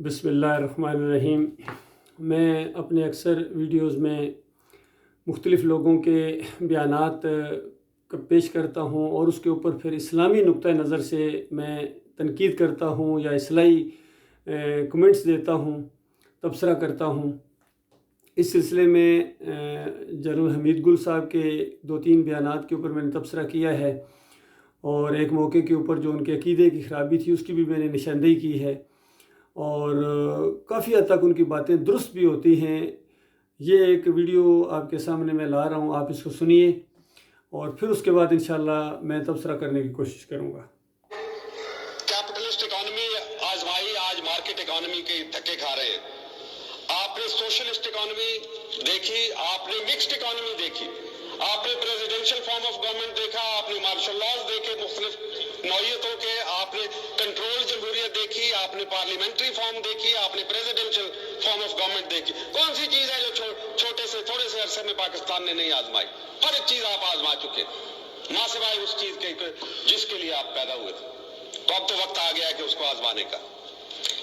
بسم اللہ الرحمن الرحیم۔ میں اپنے اکثر ویڈیوز میں مختلف لوگوں کے بیانات کا پیش کرتا ہوں اور اس کے اوپر پھر اسلامی نقطہ نظر سے میں تنقید کرتا ہوں یا اصلاحی کمنٹس دیتا ہوں، تبصرہ کرتا ہوں۔ اس سلسلے میں جنرل حمید گل صاحب کے 2-3 بیانات کے اوپر میں نے تبصرہ کیا ہے، اور ایک موقع کے اوپر جو ان کے عقیدے کی خرابی تھی اس کی بھی میں نے نشاندہی کی ہے، اور کافی حد تک ان کی باتیں درست بھی ہوتی ہیں۔ یہ ایک ویڈیو آپ کے سامنے میں لا رہا ہوں، آپ اس کو سنیے اور پھر اس کے بعد انشاءاللہ میں تبصرہ کرنے کی کوشش کروں گا۔ کیپٹلسٹ اکانومی آزمائی آج مارکیٹ اکانومی کے دھکے کھا رہے ہیں۔ آپ نے سوشلسٹ اکانومی دیکھی، آپ نے مکسڈ اکانومی دیکھی، آپ نے پریزیڈنشل فارم آف گورنمنٹ دیکھا، آپ نے مارشل لاز دیکھے مختلف نوعیتوں کے، آپ نے کنٹرول جمہوریت دیکھی، آپ نے پارلیمنٹری فارم دیکھی، آپ نے پریزیڈنشل فارم آف گورنمنٹ دیکھی۔ کون سی چیز ہے جو تھوڑے سے عرصے میں پاکستان نے نہیں آزمائی؟ ہر ایک چیز آپ آزما چکے، نہ سوائے اس چیز کے جس کے لیے آپ پیدا ہوئے تھے۔ تو اب تو وقت آ گیا ہے کہ اس کو آزمانے کا۔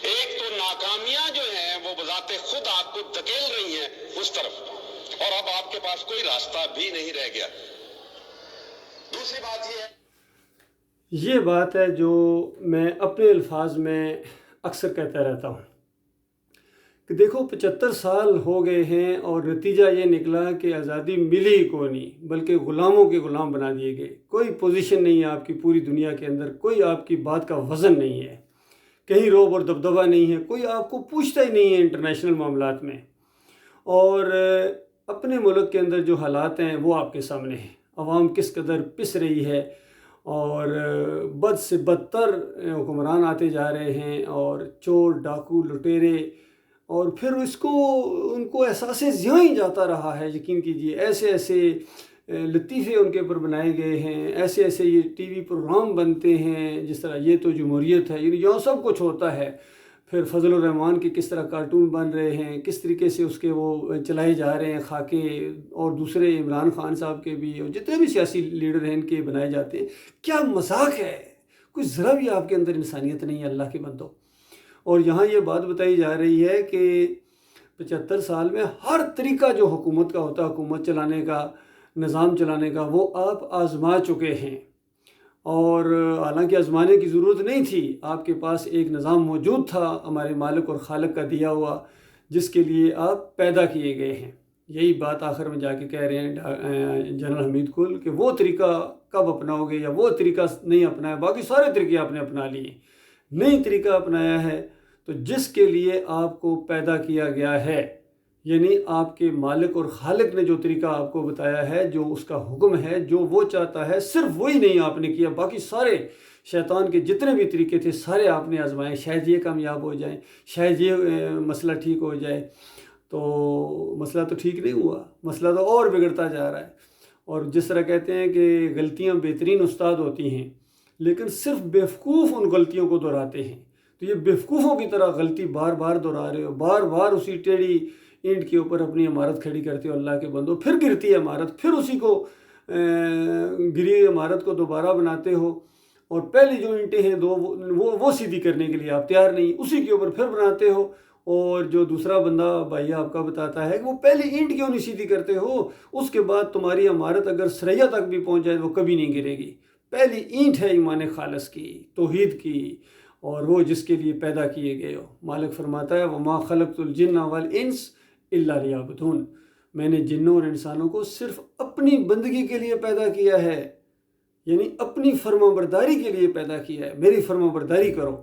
ایک تو ناکامیاں جو ہیں وہ بذات خود آپ کو دھکیل رہی ہیں اس طرف، اور اب آپ کے پاس کوئی راستہ بھی نہیں رہ گیا۔ دوسری بات یہ بات ہے جو میں اپنے الفاظ میں اکثر کہتا رہتا ہوں کہ دیکھو 75 سال ہو گئے ہیں اور نتیجہ یہ نکلا کہ آزادی ملی ہی کو نہیں، بلکہ غلاموں کے غلام بنا دیے گئے۔ کوئی پوزیشن نہیں ہے آپ کی پوری دنیا کے اندر، کوئی آپ کی بات کا وزن نہیں ہے، کہیں روب اور دبدبہ نہیں ہے، کوئی آپ کو پوچھتا ہی نہیں ہے انٹرنیشنل معاملات میں۔ اور اپنے ملک کے اندر جو حالات ہیں وہ آپ کے سامنے ہیں، عوام کس قدر پس رہی ہے، اور بد سے بدتر حکمران آتے جا رہے ہیں، اور چور ڈاکو لٹیرے، اور پھر ان کو احساس زیاں ہی جاتا رہا ہے۔ یقین کیجئے ایسے ایسے لطیفے ان کے اوپر بنائے گئے ہیں، ایسے ایسے یہ ٹی وی پروگرام بنتے ہیں جس طرح یہ تو جمہوریت ہے، یعنی یہاں سب کچھ ہوتا ہے۔ پھر فضل الرحمان کے کس طرح کارٹون بن رہے ہیں، کس طریقے سے اس کے وہ چلائے جا رہے ہیں خاکے، اور دوسرے عمران خان صاحب کے بھی، اور جتنے بھی سیاسی لیڈر ہیں ان کے بنائے جاتے ہیں۔ کیا مذاق ہے! کوئی ذرا بھی آپ کے اندر انسانیت نہیں ہے اللہ کے بندو۔ اور یہاں یہ بات بتائی جا رہی ہے کہ 75 سال میں ہر طریقہ جو حکومت کا ہوتا ہے، حکومت چلانے کا، نظام چلانے کا، وہ آپ آزما چکے ہیں۔ اور حالانکہ آزمانے کی ضرورت نہیں تھی، آپ کے پاس ایک نظام موجود تھا ہمارے مالک اور خالق کا دیا ہوا، جس کے لیے آپ پیدا کیے گئے ہیں۔ یہی بات آخر میں جا کے کہہ رہے ہیں جنرل حمید گل کہ وہ طریقہ کب اپناؤ گے، یا وہ طریقہ نہیں اپنایا، باقی سارے طریقے آپ نے اپنا لیے، نئی طریقہ اپنایا ہے تو جس کے لیے آپ کو پیدا کیا گیا ہے، یعنی آپ کے مالک اور خالق نے جو طریقہ آپ کو بتایا ہے، جو اس کا حکم ہے، جو وہ چاہتا ہے، صرف وہی نہیں آپ نے کیا، باقی سارے شیطان کے جتنے بھی طریقے تھے سارے آپ نے آزمائے۔ شاید یہ کامیاب ہو جائیں، شاید یہ مسئلہ ٹھیک ہو جائے، تو مسئلہ تو ٹھیک نہیں ہوا، مسئلہ تو اور بگڑتا جا رہا ہے۔ اور جس طرح کہتے ہیں کہ غلطیاں بہترین استاد ہوتی ہیں، لیکن صرف بیوقوف ان غلطیوں کو دہراتے ہیں۔ تو یہ بیوقوفوں کی طرح غلطی بار بار دہرا رہے ہو، بار بار اسی ٹیڑھی اینٹ کے اوپر اپنی عمارت کھڑی کرتے ہو اللہ کے بندو، پھر گرتی ہے عمارت، پھر اسی کو گری عمارت کو دوبارہ بناتے ہو، اور پہلی جو اینٹیں ہیں دو وہ سیدھی کرنے کے لیے آپ تیار نہیں، اسی کے اوپر پھر بناتے ہو۔ اور جو دوسرا بندہ بھائی آپ کا بتاتا ہے کہ وہ پہلی اینٹ کیوں نہیں سیدھی کرتے ہو، اس کے بعد تمہاری عمارت اگر ثریا تک بھی پہنچ جائے وہ کبھی نہیں گرے گی۔ پہلی اینٹ ہے ایمان خالص کی، توحید کی، اور وہ جس کے لیے پیدا کیے گئے ہو۔ مالک فرماتا ہے وَمَا خَلَقْتُ الْجِنَّ وَالْإِنسَ إِلَّا لِيَعْبُدُونِ، میں نے جنوں اور انسانوں کو صرف اپنی بندگی کے لیے پیدا کیا ہے، یعنی اپنی فرما برداری کے لیے پیدا کیا ہے، میری فرما برداری کرو۔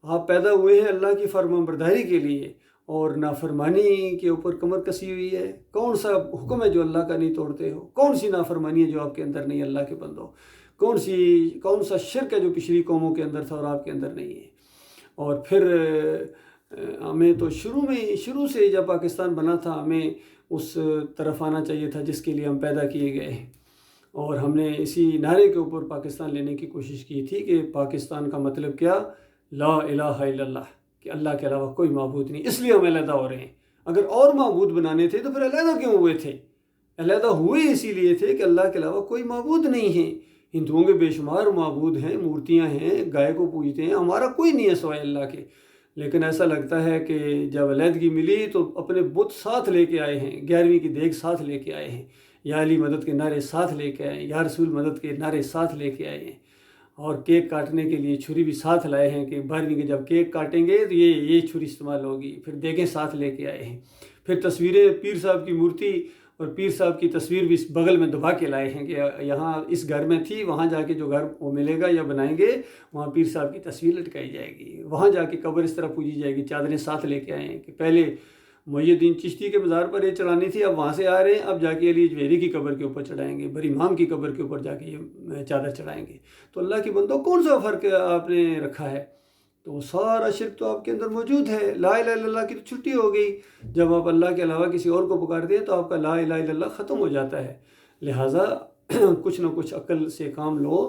آپ پیدا ہوئے ہیں اللہ کی فرما برداری کے لیے، اور نافرمانی کے اوپر کمر کسی ہوئی ہے۔ کون سا حکم ہے جو اللہ کا نہیں توڑتے ہو؟ کون سی نافرمانی ہے جو آپ کے اندر نہیں اللہ کے بندو؟ کون سا شرک ہے جو پچھلی قوموں کے اندر تھا اور آپ کے اندر نہیں ہے؟ اور پھر ہمیں تو شروع سے جب پاکستان بنا تھا ہمیں اس طرف آنا چاہیے تھا جس کے لیے ہم پیدا کیے گئے ہیں، اور ہم نے اسی نعرے کے اوپر پاکستان لینے کی کوشش کی تھی کہ پاکستان کا مطلب کیا؟ لا الہ الا اللہ، کہ اللہ کے علاوہ کوئی معبود نہیں۔ اس لیے ہم علیحدہ ہو رہے ہیں۔ اگر اور معبود بنانے تھے تو پھر علیحدہ کیوں ہوئے تھے؟ علیحدہ ہوئے اسی لیے تھے کہ اللہ کے علاوہ کوئی معبود نہیں ہے۔ ہندوؤں کے بے شمار معبود ہیں، مورتیاں ہیں، گائے کو پوجتے ہیں، ہمارا کوئی نہیں ہے سوائے اللہ کے۔ لیکن ایسا لگتا ہے کہ جب علیحدگی ملی تو اپنے بت ساتھ لے کے آئے ہیں، 11ویں کی دیگ ساتھ لے کے آئے ہیں، یا علی مدد کے نعرے ساتھ لے کے آئے ہیں، یا رسول مدد کے نعرے ساتھ لے کے آئے ہیں، اور کیک کاٹنے کے لیے چھری بھی ساتھ لائے ہیں کہ 12ویں کے جب کیک کاٹیں گے تو یہ چھری استعمال ہوگی، پھر دیگیں ساتھ لے کے آئے ہیں، پھر تصویریں پیر صاحب کی مورتی اور پیر صاحب کی تصویر بھی اس بغل میں دبا کے لائے ہیں کہ یہاں اس گھر میں تھی، وہاں جا کے جو گھر وہ ملے گا یا بنائیں گے وہاں پیر صاحب کی تصویر لٹکائی جائے گی، وہاں جا کے قبر اس طرح پوجی جائے گی، چادریں ساتھ لے کے آئے ہیں کہ پہلے محی الدین چشتی کے مزار پر یہ چڑھانی تھی، اب وہاں سے آ رہے ہیں، اب جا کے علی جویری کی قبر کے اوپر چڑھائیں گے، بری امام کی قبر کے اوپر جا کے یہ چادر چڑھائیں گے۔ تو اللہ کی بندوں کون سا فرق آپ نے رکھا ہے؟ تو سارا شرک تو آپ کے اندر موجود ہے۔ لا الہ الا اللہ کی تو چھٹی ہو گئی، جب آپ اللہ کے علاوہ کسی اور کو پکارتے ہیں تو آپ کا لا الہ الا اللہ ختم ہو جاتا ہے۔ لہٰذا کچھ نہ کچھ عقل سے کام لو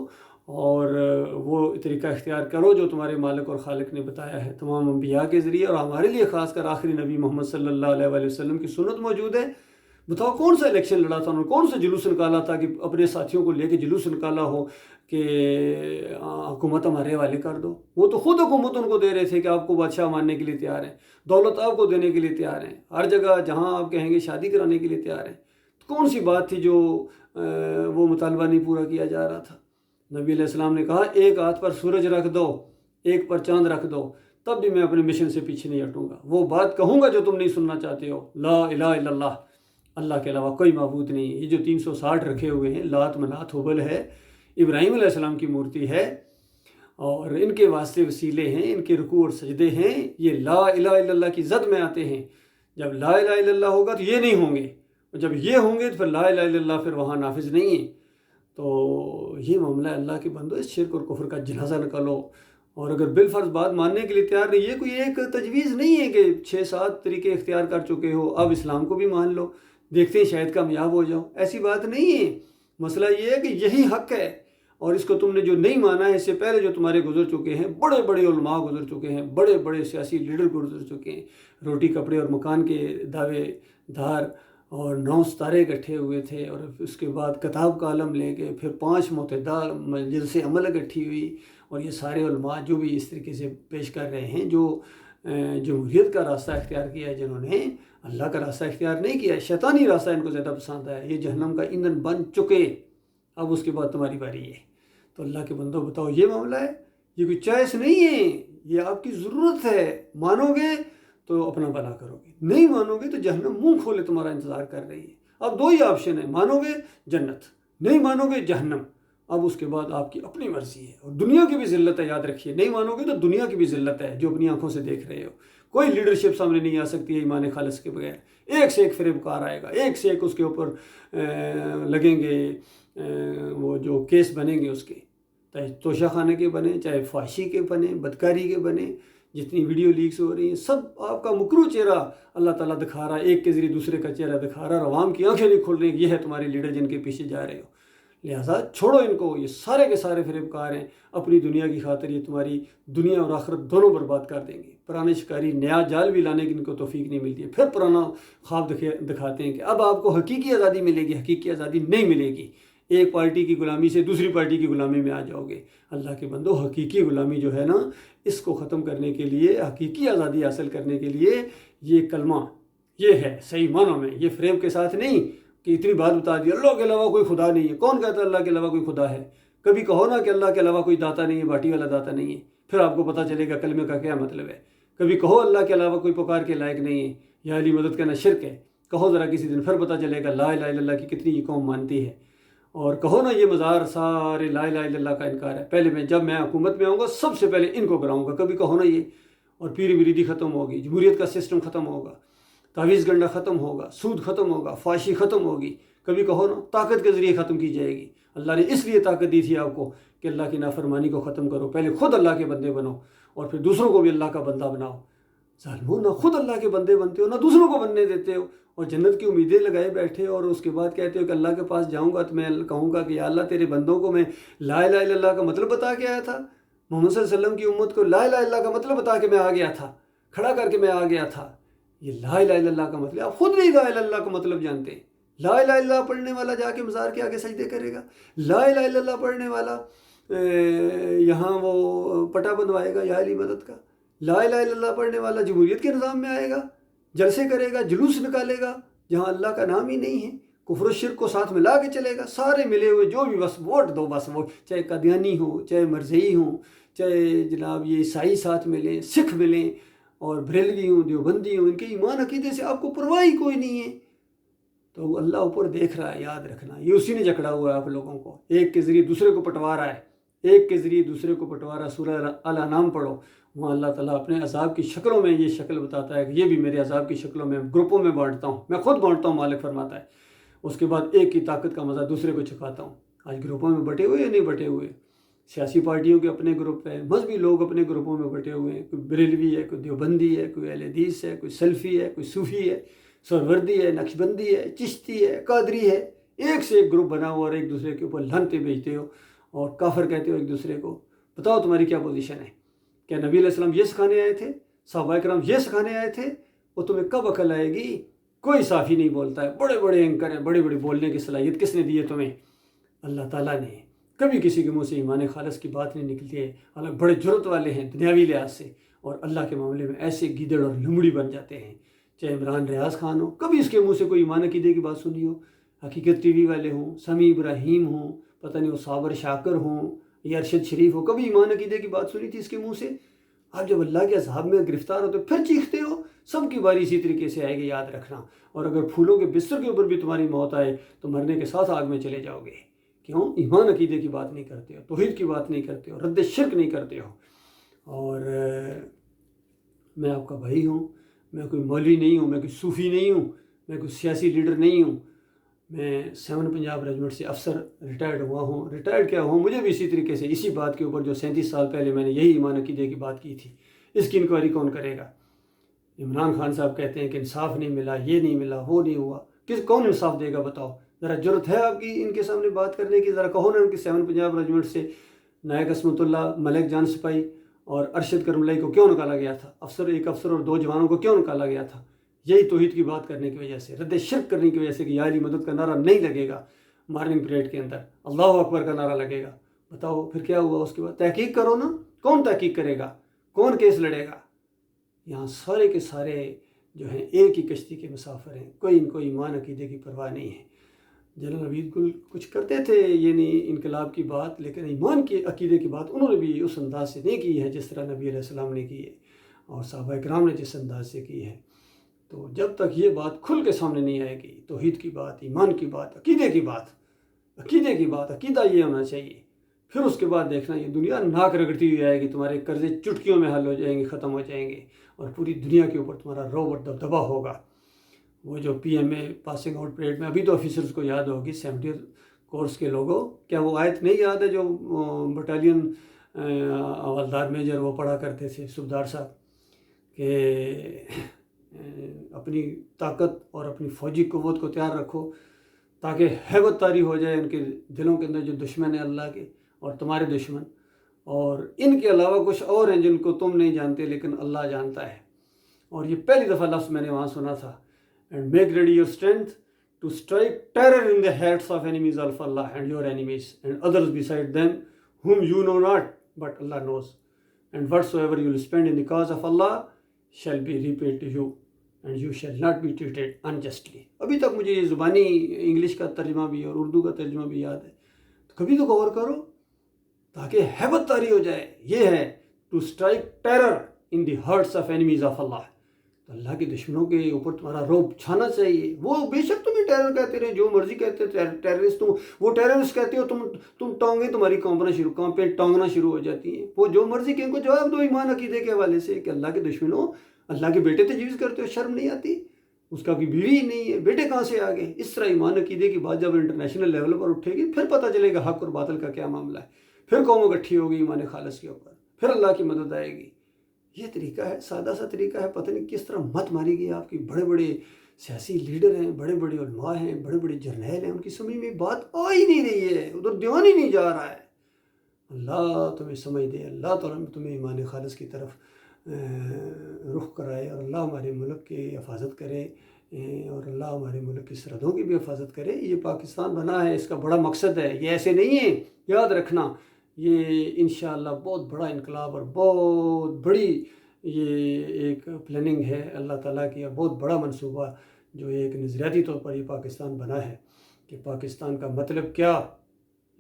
اور وہ طریقہ اختیار کرو جو تمہارے مالک اور خالق نے بتایا ہے تمام انبیاء کے ذریعے، اور ہمارے لیے خاص کر آخری نبی محمد صلی اللہ علیہ وآلہ وسلم کی سنت موجود ہے۔ بتاؤ کون سا الیکشن لڑا تھا انہوں نے، کون سا جلوس نکالا تھا کہ اپنے ساتھیوں کو لے کے جلوس نکالا ہو کہ حکومت ہمارے حوالے کر دو؟ وہ تو خود حکومت ان کو دے رہے تھے کہ آپ کو بادشاہ ماننے کے لیے تیار ہیں، دولت آپ کو دینے کے لیے تیار ہیں، ہر جگہ جہاں آپ کہیں گے شادی کرانے کے لیے تیار ہیں۔ تو کون سی بات تھی جو وہ مطالبہ نہیں پورا کیا جا رہا تھا؟ نبی علیہ السلام نے کہا ایک ہاتھ پر سورج رکھ دو، ایک پر چاند رکھ دو، تب بھی میں اپنے مشن سے پیچھے نہیں ہٹوں گا، وہ بات کہوں گا جو تم نہیں سننا چاہتے ہو، لا الہ الا اللہ، اللہ کے علاوہ کوئی معبود نہیں۔ یہ جو 360 رکھے ہوئے ہیں، لات منات ہبل ہے، ابراہیم علیہ السلام کی مورتی ہے، اور ان کے واسطے وسیلے ہیں، ان کے رکوع اور سجدے ہیں، یہ لا الہ الا اللہ کی زد میں آتے ہیں۔ جب لا الہ الا اللہ ہوگا تو یہ نہیں ہوں گے، اور جب یہ ہوں گے تو پھر لا الہ الا اللہ پھر وہاں نافذ نہیں ہے۔ تو یہ معاملہ اللہ کے بندو، اس شرک اور کفر کا جنازہ نکالو، اور اگر بالفرض بات ماننے کے لیے تیار نہیں، یہ کوئی ایک تجویز نہیں ہے کہ 6-7 طریقے اختیار کر چکے ہو اب اسلام کو بھی مان لو، دیکھتے ہیں شاید کامیاب ہو جاؤ، ایسی بات نہیں ہے۔ مسئلہ یہ ہے کہ یہی حق ہے، اور اس کو تم نے جو نہیں مانا ہے، اس سے پہلے جو تمہارے گزر چکے ہیں، بڑے بڑے علماء گزر چکے ہیں، بڑے بڑے سیاسی لیڈر گزر چکے ہیں، روٹی کپڑے اور مکان کے دعوے دار، اور 9 ستارے اکٹھے ہوئے تھے، اور اس کے بعد کتاب کا عالم لے کے پھر 5 معتدال مجلس عمل اکٹھی ہوئی، اور یہ سارے علماء جو بھی اس طریقے سے پیش کر رہے ہیں، جو جمہوریت کا راستہ اختیار کیا ہے، جنہوں نے اللہ کا راستہ اختیار نہیں کیا ہے، شیطانی راستہ ان کو زیادہ پسند آیا، یہ جہنم کا ایندھن بن چکے، اب اس کے بعد تمہاری باری ہے۔ تو اللہ کے بندوں بتاؤ، یہ معاملہ ہے، یہ کوئی چوائس نہیں ہے، یہ آپ کی ضرورت ہے۔ مانو گے تو اپنا بھلا کرو گے، نہیں مانو گے تو جہنم منہ کھولے تمہارا انتظار کر رہی ہے۔ اب 2 ہی آپشن ہیں، مانو گے جنت، نہیں مانو گے جہنم۔ اب اس کے بعد آپ کی اپنی مرضی ہے، اور دنیا کی بھی ذلت ہے، یاد رکھیے، نہیں مانو گے تو دنیا کی بھی ذلت ہے جو اپنی آنکھوں سے دیکھ رہے ہو۔ کوئی لیڈرشپ سامنے نہیں آ سکتی ہے ایمان خالص کے بغیر، ایک سے ایک فریب کار آئے گا، ایک سے ایک اس کے اوپر لگیں گے وہ جو کیس بنیں گے، اس کے چاہے توشہ خانے کے بنے، چاہے فحاشی کے بنے، بدکاری کے بنے، جتنی ویڈیو لیکس ہو رہی ہیں سب آپ کا مکروہ چہرہ اللہ تعالیٰ دکھا رہا ہے، ایک کے ذریعے دوسرے کا چہرہ دکھا رہا ہے، اور عوام کی آنکھیں نہیں کھل رہی ہیں، یہ ہے تمہارے لیڈر جن کے پیچھے جا رہے ہو۔ لہٰذا چھوڑو ان کو، یہ سارے کے سارے فریب کار ہیں، اپنی دنیا کی خاطر یہ تمہاری دنیا اور آخرت دونوں برباد کر دیں گے۔ پرانے شکاری نیا جال بھی لانے کی ان کو توفیق نہیں ملتی ہے، پھر پرانا خواب دکھاتے ہیں کہ اب آپ کو حقیقی آزادی ملے گی، حقیقی آزادی نہیں ملے گی، ایک پارٹی کی غلامی سے دوسری پارٹی کی غلامی میں آ جاؤ گے۔ اللہ کے بندو، حقیقی غلامی جو ہے نا، اس کو ختم کرنے کے لیے، حقیقی آزادی حاصل کرنے کے لیے یہ کلمہ یہ ہے صحیح معنوں میں، یہ فریب کے ساتھ نہیں کہ اتنی بات بتا دی اللہ کے علاوہ کوئی خدا نہیں ہے۔ کون کہتا ہے اللہ کے علاوہ کوئی خدا ہے؟ کبھی کہو نا کہ اللہ کے علاوہ کوئی داتا نہیں ہے، باٹی والا داتا نہیں ہے، پھر آپ کو پتہ چلے گا کلمے کا کیا مطلب ہے۔ کبھی کہو اللہ کے علاوہ کوئی پکار کے لائق نہیں ہے، یا علی مدد کہنا شرک ہے، کہو ذرا کسی دن، پھر پتہ چلے گا لا الہ الا اللہ کی کتنی یہ قوم مانتی ہے۔ اور کہو نا یہ مزار سارے لا الہ الا اللہ کا انکار ہے، پہلے جب میں حکومت میں آؤں گا سب سے پہلے ان کو کراؤں گا، کبھی کہو نا یہ، اور پیری مریدی ختم ہوگی، جمہوریت کا سسٹم ختم ہوگا، تعویذ گنڈا ختم ہوگا، سود ختم ہوگا، فحاشی ختم ہوگی، کبھی کہو نا طاقت کے ذریعے ختم کی جائے گی۔ اللہ نے اس لیے طاقت دی تھی آپ کو کہ اللہ کی نافرمانی کو ختم کرو، پہلے خود اللہ کے بندے بنو اور پھر دوسروں کو بھی اللہ کا بندہ بناؤ۔ ظالموں، نہ خود اللہ کے بندے بنتے ہو، نہ دوسروں کو بننے دیتے ہو، اور جنت کی امیدیں لگائے بیٹھے، اور اس کے بعد کہتے ہو کہ اللہ کے پاس جاؤں گا تو میں کہوں گا کہ یا اللہ تیرے بندوں کو میں لا الہ الا اللہ کا مطلب بتا کے آیا تھا، محمد صلی اللہ علیہ وسلم کی امت کو لا الہ الا اللہ کا مطلب بتا کے میں آ گیا تھا، کھڑا کر کے میں آ گیا تھا۔ یہ لا الہ الا اللہ کا مطلب، آپ خود بھی لا الہ الا اللہ کا مطلب جانتے ہیں۔ لا الہ الا اللہ پڑھنے والا جا کے مزار کے آگے سجدے کرے گا، لا الہ الا اللہ پڑھنے والا یہاں وہ پٹا بندوائے گا یا علی مدد کا، لا الہ الا اللہ پڑھنے والا جمہوریت کے نظام میں آئے گا، جلسے کرے گا، جلوس نکالے گا جہاں اللہ کا نام ہی نہیں ہے، کفر و شرک کو ساتھ ملا کے چلے گا، سارے ملے ہوئے جو بھی بس ووٹ دو، بس وہ چاہے قادیانی ہو، چاہے مرزئی ہوں، چاہے جناب یہ عیسائی ساتھ ملیں، سکھ ملیں، اور بریلوی ہوں، دیوبندی ہوں، ان کے ایمان عقیدے سے آپ کو پرواہ ہی کوئی نہیں ہے، تو اللہ اوپر دیکھ رہا ہے، یاد رکھنا، یہ اسی نے جکڑا ہوا ہے آپ لوگوں کو، ایک کے ذریعے دوسرے کو پٹوا رہا ہے، ایک کے ذریعے دوسرے کو پٹوا رہا ہے۔ سورہ الانعام پڑھو، وہاں اللہ تعالیٰ اپنے عذاب کی شکلوں میں یہ شکل بتاتا ہے کہ یہ بھی میرے عذاب کی شکلوں میں گروپوں میں بانٹتا ہوں، میں خود بانٹتا ہوں، مالک فرماتا ہے، اس کے بعد ایک کی طاقت کا مزہ دوسرے کو چکھاتا ہوں۔ آج گروپوں میں بٹے ہوئے یا نہیں بٹے ہوئے؟ سیاسی پارٹیوں کے اپنے گروپ ہیں، مذہبی لوگ اپنے گروپوں میں بٹے ہوئے ہیں، کوئی بریلوی ہے، کوئی دیوبندی ہے، کوئی اہل حدیث ہے، کوئی سلفی ہے، کوئی صوفی ہے، سہروردی ہے، نقشبندی ہے، چشتی ہے، قادری ہے، ایک سے ایک گروپ بنا ہوا اور ایک دوسرے کے اوپر لعنتیں بھیجتے ہو اور کافر کہتے ہو ایک دوسرے کو۔ بتاؤ تمہاری کیا پوزیشن ہے؟ کیا نبی علیہ السلام یہ سکھانے آئے تھے؟ صحابہ کرام یہ سکھانے آئے تھے؟ وہ تمہیں کب عقل آئے گی؟ کوئی صافی نہیں بولتا ہے، بڑے بڑے اینکر ہیں، بڑے بڑے بولنے کی صلاحیت کس نے دی ہے تمہیں؟ اللہ تعالیٰ نے۔ کبھی کسی کے منہ سے ایمان خالص کی بات نہیں نکلتی ہے، حالانکہ بڑے جرت والے ہیں دنیاوی لحاظ سے، اور اللہ کے معاملے میں ایسے گیدڑ اور لمڑی بن جاتے ہیں۔ چاہے عمران ریاض خان ہو، کبھی اس کے منہ سے کوئی ایمان عقیدے کی بات سنی ہو؟ حقیقت ٹی وی والے ہوں، سمیع ابراہیم ہوں، پتہ نہیں وہ صابر شاکر ہوں یا ارشد شریف ہو، کبھی ایمان عقیدے کی بات سنی تھی اس کے منہ سے؟ آپ جب اللہ کے عذاب میں گرفتار ہوتے پھر چیختے ہو۔ سب کی باری اسی طریقے سے آئے گی، یاد رکھنا۔ اور اگر پھولوں کے بستر کے اوپر بھی تمہاری موت آئے تو مرنے کے ساتھ آگ میں چلے جاؤ گے۔ کیوں؟ ایمان عقیدے کی بات نہیں کرتے ہو، توحید کی بات نہیں کرتے ہو، رد شرک نہیں کرتے ہو۔ اور میں آپ کا بھائی ہوں، میں کوئی مولوی نہیں ہوں، میں کوئی صوفی نہیں ہوں، میں کوئی سیاسی لیڈر نہیں ہوں، میں 7 پنجاب ریجمنٹ سے افسر ریٹائرڈ ہوا ہوں۔ ریٹائرڈ کیا ہوں، مجھے بھی اسی طریقے سے اسی بات کے اوپر جو 37 سال پہلے میں نے یہی ایمان عقیدے کی بات کی تھی، اس کی انکوائری کون کرے گا؟ عمران خان صاحب کہتے ہیں کہ انصاف نہیں ملا، یہ نہیں ملا، وہ نہیں ہوا، کون انصاف دے گا بتاؤ؟ ذرا جرت ہے آپ کی ان کے سامنے بات کرنے کی؟ ذرا کہو نا ان کی 7 پنجاب ریجمنٹ سے نائک عصمت اللہ، ملک جان سپاہی اور ارشد کرم اللہ کو کیوں نکالا گیا تھا؟ ایک افسر اور 2 جوانوں کو کیوں نکالا گیا تھا؟ یہی توحید کی بات کرنے کی وجہ سے، رد شرک کرنے کی وجہ سے کہ یا علی مدد کا نعرہ نہیں لگے گا مارننگ پریڈ کے اندر، اللہ اکبر کا نعرہ لگے گا۔ بتاؤ پھر کیا ہوا؟ اس کے بعد تحقیق کرو نا، کون تحقیق کرے گا؟ کون کیس لڑے گا؟ یہاں سارے کے سارے جو ہیں ایک ہی کشتی کے مسافر ہیں، کوئی ان کو ایمان عقیدے کی پرواہ نہیں ہے۔ جنرل عبید گل کچھ کرتے تھے یعنی انقلاب کی بات، لیکن ایمان کے عقیدے کی بات انہوں نے بھی اس انداز سے نہیں کی ہے جس طرح نبی علیہ السلام نے کی ہے اور صحابہ کرام نے جس انداز سے کی ہے۔ تو جب تک یہ بات کھل کے سامنے نہیں آئے گی، توحید کی بات، ایمان کی بات، عقیدے کی بات، عقیدہ یہ ہونا چاہیے، پھر اس کے بعد دیکھنا یہ دنیا ناک رگڑتی ہوئی آئے گی، تمہارے قرضے چٹکیوں میں حل ہو جائیں گے، ختم ہو جائیں گے، اور پوری دنیا کے اوپر تمہارا رعب اور دبدبا ہوگا۔ وہ جو P M A passing out parade میں ابھی تو آفیسرز کو یاد ہوگی 70 کورس کے لوگوں، کیا وہ آیت نہیں یاد ہے جو بٹالین حوالدار میجر وہ پڑھا کرتے تھے صوبدار صاحب کہ اپنی طاقت اور اپنی فوجی قوت کو تیار رکھو تاکہ ہیبت طاری ہو جائے ان کے دلوں کے اندر جو دشمن ہیں اللہ کے اور تمہارے دشمن، اور ان کے علاوہ کچھ اور ہیں جن کو تم نہیں جانتے لیکن اللہ جانتا ہے۔ اور یہ پہلی دفعہ لفظ میں نے وہاں سنا تھا، and make ready your strength to strike terror in the hearts of enemies of Allah and your enemies and others beside them whom you know not but Allah knows, and whatsoever you will spend in the cause of Allah shall be repaid to you and you shall not be treated unjustly۔ ابھی تک مجھے یہ زبانی English کا ترجمہ بھی اور اردو کا ترجمہ بھی یاد ہے، تو کبھی تو غور کرو تاکہ ہیبت طاری ہو جائے۔ یہ ہے to strike terror in the hearts of enemies of Allah، تو اللہ کے دشمنوں کے اوپر تمہارا رعب چھانا چاہیے۔ وہ بے شک تمہیں ٹیرر کہتے رہے، جو مرضی کہتے ٹیررسٹ، تم وہ ٹیررسٹ کہتے ہو، تم ٹانگیں تمہاری کانپیں ٹانگنا شروع ہو جاتی ہیں۔ وہ جو مرضی کہ ان کو جواب دو ایمان عقیدے کے حوالے سے کہ اللہ کے دشمنوں اللہ کے بیٹے تجویز کرتے ہو، شرم نہیں آتی؟ اس کا کوئی بیوی ہی نہیں ہے، بیٹے کہاں سے آ گئے؟ اس طرح ایمان عقیدے کی بات جب انٹرنیشنل لیول پر اٹھے گی پھر پتہ چلے گا حق اور باطل کا کیا معاملہ ہے، پھر قوم اکٹھی ہوگی ایمان خالص کے اوپر، پھر اللہ کی مدد آئے گی۔ یہ طریقہ ہے، سادہ سا طریقہ ہے، پتہ نہیں کس طرح مت ماری گئی آپ کی۔ بڑے بڑے سیاسی لیڈر ہیں، بڑے بڑے علماء ہیں، بڑے بڑے جرنیل ہیں، ان کی سمجھ میں بات آ ہی نہیں رہی ہے، ادھر دھیان ہی نہیں جا رہا ہے۔ اللہ تمہیں سمجھ دے، اللہ تعالیٰ تمہیں ایمان خالص کی طرف رخ کرائے، اور اللہ ہمارے ملک کی حفاظت کرے، اور اللہ ہمارے ملک کی سرحدوں کی بھی حفاظت کرے۔ یہ پاکستان بنا ہے، اس کا بڑا مقصد ہے، یہ ایسے نہیں ہے، یاد رکھنا۔ یہ انشاءاللہ بہت بڑا انقلاب اور بہت بڑی یہ ایک پلاننگ ہے اللہ تعالیٰ کی، اور بہت بڑا منصوبہ جو ایک نظریاتی طور پر یہ پاکستان بنا ہے کہ پاکستان کا مطلب کیا،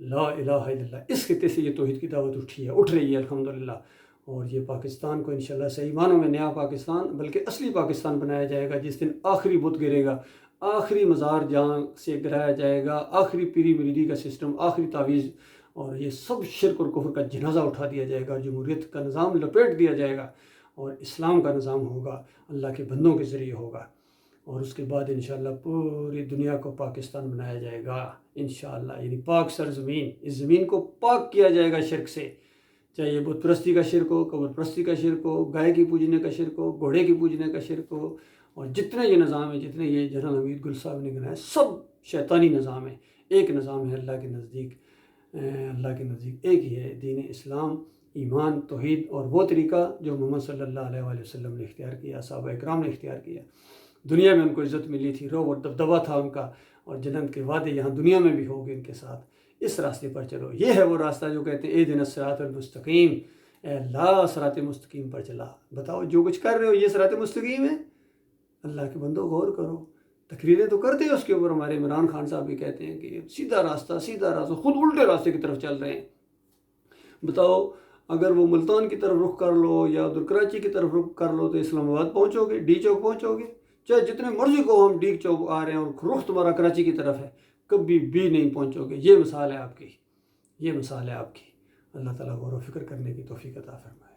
لا الہ الا اللہ۔ اس خطے سے یہ توحید کی دعوت اٹھ رہی ہے الحمدللہ، اور یہ پاکستان کو انشاءاللہ صحیح معنوں میں نیا پاکستان بلکہ اصلی پاکستان بنایا جائے گا، جس دن آخری بت گرے گا، آخری مزار جہاں سے گرایا جائے گا، آخری پیری مریدی کا سسٹم، آخری تعویذ اور یہ سب شرک اور کفر کا جنازہ اٹھا دیا جائے گا، جمہوریت کا نظام لپیٹ دیا جائے گا اور اسلام کا نظام ہوگا، اللہ کے بندوں کے ذریعے ہوگا، اور اس کے بعد انشاءاللہ پوری دنیا کو پاکستان بنایا جائے گا انشاءاللہ، یعنی پاک سرزمین، اس زمین کو پاک کیا جائے گا شرک سے، چاہے یہ بت پرستی کا شرک ہو، قبر پرستی کا شرک ہو، گائے کی پوجنے کا شرک ہو، گھوڑے کی پوجنے کا شرک ہو، اور جتنے یہ نظام ہیں، جتنے یہ جنرل حمید گل صاحب نے گنائے، سب شیطانی نظام ہے۔ ایک نظام ہے اللہ کے نزدیک ایک ہی ہے، دین اسلام، ایمان، توحید، اور وہ طریقہ جو محمد صلی اللہ علیہ وآلہ وسلم نے اختیار کیا، صحابہ اکرام نے اختیار کیا، دنیا میں ان کو عزت ملی تھی، روب اور دبدبہ تھا ان کا، اور جنت کے وعدے یہاں دنیا میں بھی ہو گئے ان کے ساتھ۔ اس راستے پر چلو، یہ ہے وہ راستہ جو کہتے ہیں اہدنا الصراط المستقیم، اے اللہ صراط مستقیم پر چلا۔ بتاؤ جو کچھ کر رہے ہو یہ صراط مستقیم ہے؟ اللہ کے بندو غور کرو، تقریریں تو کرتے ہیں اس کے اوپر، ہمارے عمران خان صاحب بھی کہتے ہیں کہ سیدھا راستہ، خود الٹے راستے کی طرف چل رہے ہیں۔ بتاؤ اگر وہ ملتان کی طرف رخ کر لو یا ادھر کراچی کی طرف رخ کر لو تو اسلام آباد پہنچو گے، ڈی چوک پہنچو گے، چاہے جتنے مرضی کو ہم ڈی چوک آ رہے ہیں اور رخ تمہارا کراچی کی طرف ہے، کبھی بھی نہیں پہنچو گے۔ یہ مثال ہے آپ کی، یہ مثال ہے آپ کی۔ اللہ تعالیٰ غور و فکر کرنے کی توفیق عطا فرمائے۔